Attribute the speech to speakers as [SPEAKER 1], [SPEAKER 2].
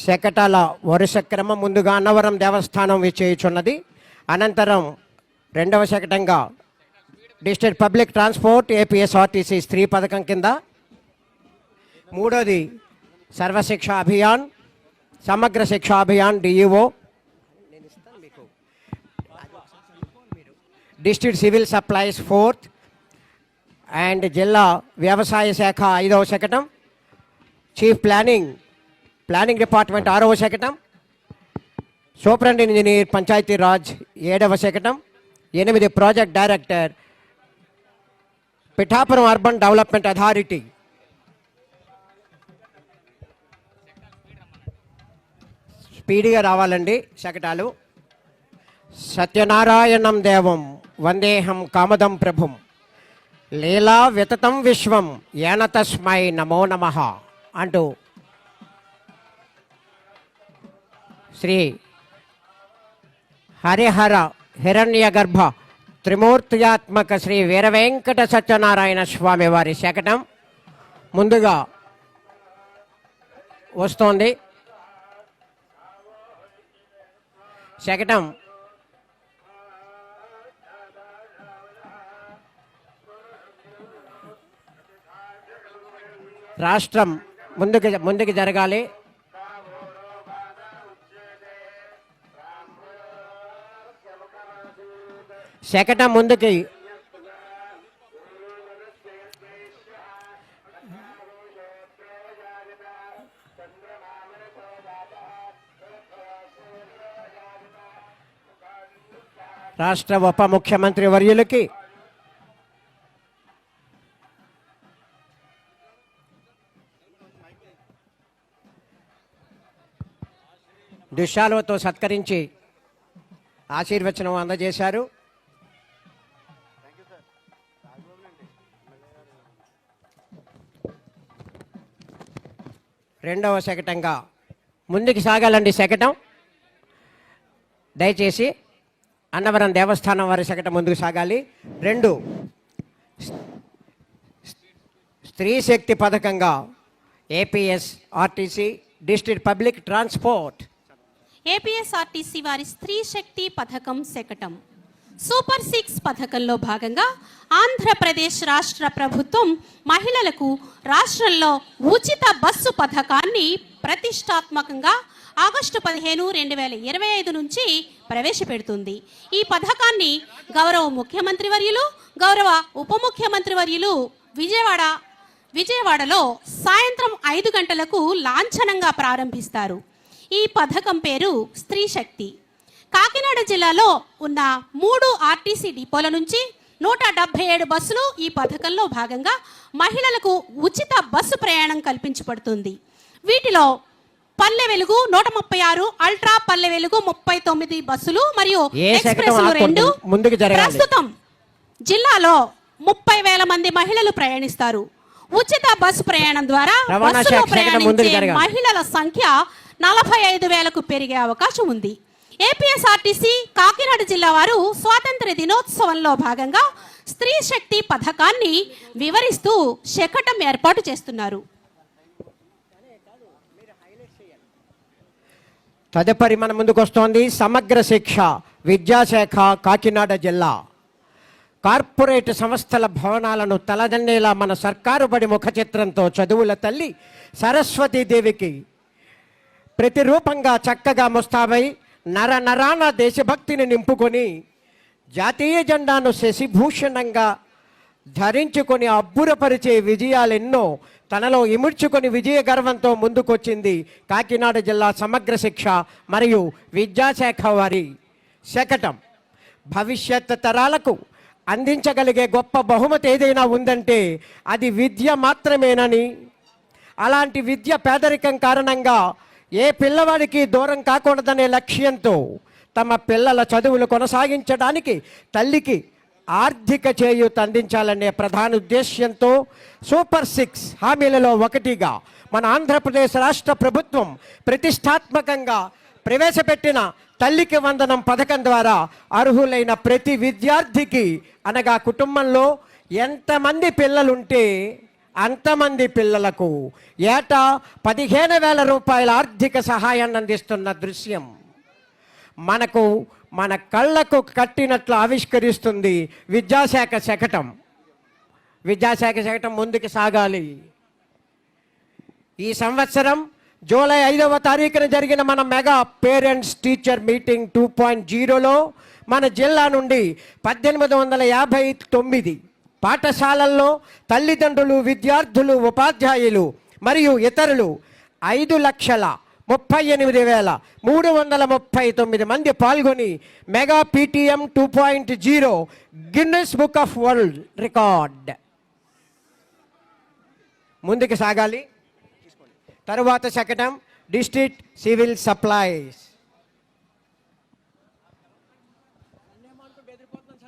[SPEAKER 1] శకటాల వరుస క్రమం ముందుగా అన్నవరం దేవస్థానం విచ్చేయుచున్నది. అనంతరం రెండవ శకటంగా డిస్ట్రిక్ట్ పబ్లిక్ ట్రాన్స్పోర్ట్ ఏపీఎస్ఆర్టీసీ స్త్రీ పథకం కింద, మూడోది సర్వశిక్ష అభియాన్ సమగ్ర శిక్ష Abhiyan DEO, district civil supplies fourth and జిల్లా వ్యవసాయ శాఖ 5వ శకటం, చీఫ్ ప్లానింగ్ డిపార్ట్మెంట్ 6వ శకటం, సూపరింట్ ఇంజనీర్ పంచాయతీరాజ్ 7వ శకటం, 8 project director Pithapuram urban development authority. స్పీడ్గా రావాలండి శకటాలు. సత్యనారాయణం దేవం వందేహం కామదం ప్రభుం లీలా వితతం విశ్వం ఏన తస్మై నమో నమః అంటూ శ్రీ హరిహర హిరణ్యగర్భ త్రిమూర్త్యాత్మక శ్రీ వీరవెంకట సత్యనారాయణ స్వామి వారి శకటం ముందుగా వస్తోంది. శకటం రాష్ట్రం ముందుకు జరగాలి. శకటం ముందుకి రాష్ట్ర ఉప ముఖ్యమంత్రి వర్యులకి దుశ్శాలువతో సత్కరించి ఆశీర్వచనం అందజేశారు. రెండవ శకటంగా ముందుకు సాగాలండి. శకటం దయచేసి అన్నవరం దేవస్థానం వారి శకటం ముందుకు సాగాలి. 2 స్త్రీ శక్తి పథకంగా APSRTC district public transport
[SPEAKER 2] APSRTC వారి స్త్రీ శక్తి పథకం శకటం సూపర్ 6 పథకంలో భాగంగా ఆంధ్రప్రదేశ్ రాష్ట్ర ప్రభుత్వం మహిళలకు రాష్ట్రంలో ఉచిత బస్సు పథకాన్ని ప్రతిష్టాత్మకంగా ఆగస్టు 15, 2025 నుంచి ప్రవేశపెడుతుంది. ఈ పథకాన్ని గౌరవ ముఖ్యమంత్రి వర్యులు, గౌరవ ఉప ముఖ్యమంత్రి వర్యులు విజయవాడలో సాయంత్రం 5 గంటలకు లాంఛనంగా ప్రారంభిస్తారు. ఈ పథకం పేరు స్త్రీ శక్తి. కాకినాడ జిల్లాలో ఉన్న 3 ఆర్టీసీ డిపోల నుంచి 177 బస్సులు ఈ పథకంలో భాగంగా మహిళలకు ఉచిత బస్సు ప్రయాణం కల్పించబడుతుంది. వీటిలో పల్లె వెలుగు 136, అల్ట్రా పల్లె వెలుగు 39 బస్సులు మరియు ఎక్స్ప్రెస్ 2. ప్రస్తుతం జిల్లాలో 30,000 మంది మహిళలు ప్రయాణిస్తారు. ఉచిత బస్సు ప్రయాణం ద్వారా బస్సులో ప్రయాణించే మహిళల సంఖ్య 45,000కు పెరిగే అవకాశం ఉంది. ఏపీఎస్ఆర్టీసీ కాకినాడ జిల్లా వారు స్వాతంత్ర దినోత్సవంలో భాగంగా స్త్రీ శక్తి పథకాన్ని వివరిస్తూ శకటం ఏర్పాటు చేస్తున్నారు.
[SPEAKER 1] తదుపరి మన ముందుకు వస్తోంది సమగ్ర శిక్ష విద్యాశాఖ కాకినాడ జిల్లా. కార్పొరేట్ సంస్థల భవనాలను తలదన్నేలా మన సర్కారు బడి ముఖ చిత్రంతో చదువుల తల్లి సరస్వతీదేవికి ప్రతిరూపంగా చక్కగా ముస్తాబై నరాన దేశభక్తిని నింపుకొని జాతీయ జెండాను శశిభూషణంగా ధరించుకొని అబ్బురపరిచే విజయాలెన్నో తనలో ఇముడ్చుకొని విజయ గర్వంతో ముందుకొచ్చింది కాకినాడ జిల్లా సమగ్ర శిక్ష మరియు విద్యాశాఖ వారి శకటం. భవిష్యత్ తరాలకు అందించగలిగే గొప్ప బహుమతి ఏదైనా ఉందంటే అది విద్య మాత్రమేనని, అలాంటి విద్య పేదరికం కారణంగా ఏ పిల్లవాడికి దూరం కాకూడదనే లక్ష్యంతో తమ పిల్లల చదువులు కొనసాగించడానికి తల్లికి ఆర్థిక చేయూత అందించాలనే ప్రధాన ఉద్దేశ్యంతో సూపర్ 6 హామీలలో ఒకటిగా మన ఆంధ్రప్రదేశ్ రాష్ట్ర ప్రభుత్వం ప్రతిష్టాత్మకంగా ప్రవేశపెట్టిన తల్లికి వందనం పథకం ద్వారా అర్హులైన ప్రతి విద్యార్థికి అనగా కుటుంబంలో ఎంతమంది పిల్లలుంటే అంతమంది పిల్లలకు ఏటా 15,000 రూపాయల ఆర్థిక సహాయాన్ని అందిస్తున్న దృశ్యం మన కళ్ళకు కట్టినట్లు ఆవిష్కరిస్తుంది విద్యాశాఖ శకటం. విద్యాశాఖ శకటం ముందుకు సాగాలి. ఈ సంవత్సరం జూలై 5వ తారీఖున జరిగిన మన మెగా పేరెంట్స్ టీచర్ మీటింగ్ 2.0లో మన జిల్లా నుండి 1859 పాఠశాలల్లో తల్లిదండ్రులు, విద్యార్థులు, ఉపాధ్యాయులు మరియు ఇతరులు 5,38,339 మంది పాల్గొని mega PTM 2.0 Guinness book of world record ముందుకు సాగాలి. తరువాత శకటం డిస్ట్రిక్ట్ సివిల్ సప్లైస్.